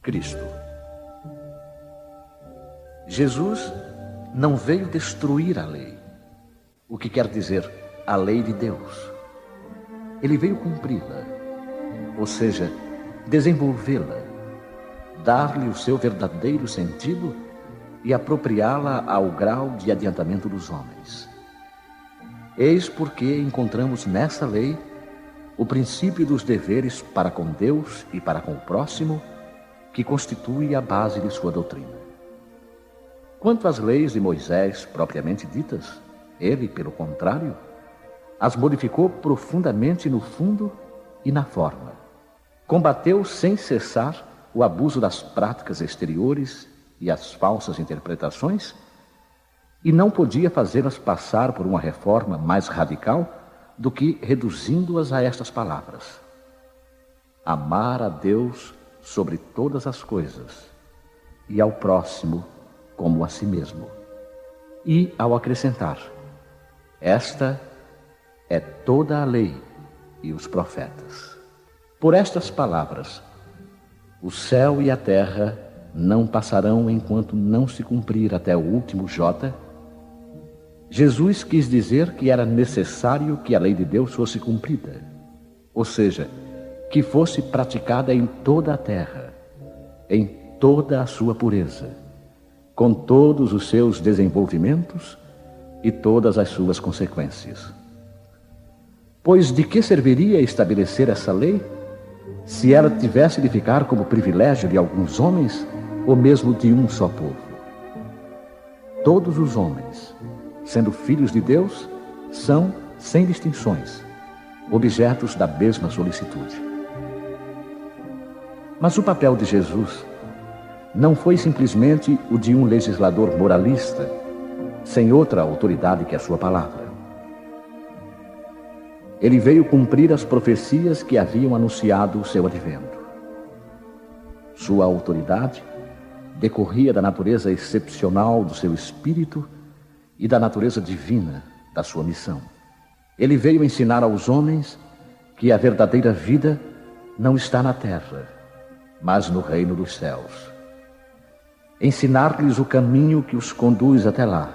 Cristo. Jesus não veio destruir a lei, o que quer dizer a lei de Deus. Ele veio cumpri-la, ou seja, desenvolvê-la, dar-lhe o seu verdadeiro sentido e apropriá-la ao grau de adiantamento dos homens. Eis porque encontramos nessa lei o princípio dos deveres para com Deus e para com o próximo, que constitui a base de sua doutrina. Quanto às leis de Moisés propriamente ditas, ele, pelo contrário, as modificou profundamente no fundo e na forma. Combateu sem cessar o abuso das práticas exteriores e as falsas interpretações, e não podia fazê-las passar por uma reforma mais radical do que reduzindo-as a estas palavras: amar a Deus sobre todas as coisas e ao próximo como a si mesmo. E ao acrescentar: esta é toda a lei e os profetas. Por estas palavras, o céu e a terra não passarão enquanto não se cumprir até o último jota. Jesus quis dizer que era necessário que a lei de Deus fosse cumprida, ou seja, que fosse praticada em toda a terra, em toda a sua pureza, com todos os seus desenvolvimentos e todas as suas consequências. Pois de que serviria estabelecer essa lei, se ela tivesse de ficar como privilégio de alguns homens, ou mesmo de um só povo? Todos os homens, sendo filhos de Deus, são, sem distinções, objetos da mesma solicitude. Mas o papel de Jesus não foi simplesmente o de um legislador moralista, sem outra autoridade que a sua palavra. Ele veio cumprir as profecias que haviam anunciado o seu advento. Sua autoridade decorria da natureza excepcional do seu espírito e da natureza divina da sua missão. Ele veio ensinar aos homens que a verdadeira vida não está na terra, mas no reino dos céus. Ensinar-lhes o caminho que os conduz até lá,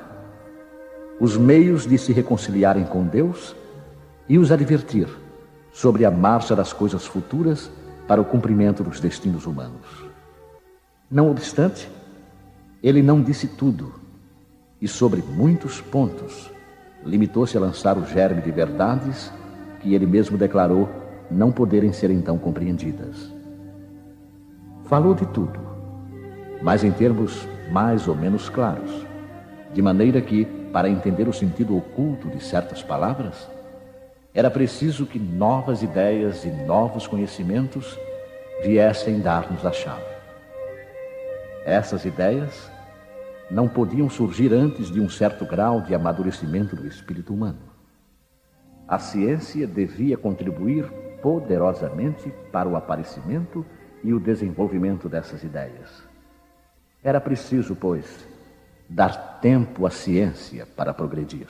os meios de se reconciliarem com Deus e os advertir sobre a marcha das coisas futuras para o cumprimento dos destinos humanos. Não obstante, ele não disse tudo e, sobre muitos pontos, limitou-se a lançar o germe de verdades que ele mesmo declarou não poderem ser então compreendidas. Falou de tudo, mas em termos mais ou menos claros, de maneira que, para entender o sentido oculto de certas palavras, era preciso que novas ideias e novos conhecimentos viessem dar-nos a chave. Essas ideias não podiam surgir antes de um certo grau de amadurecimento do espírito humano. A ciência devia contribuir poderosamente para o aparecimento e o desenvolvimento dessas ideias. Era preciso, pois, dar tempo à ciência para progredir.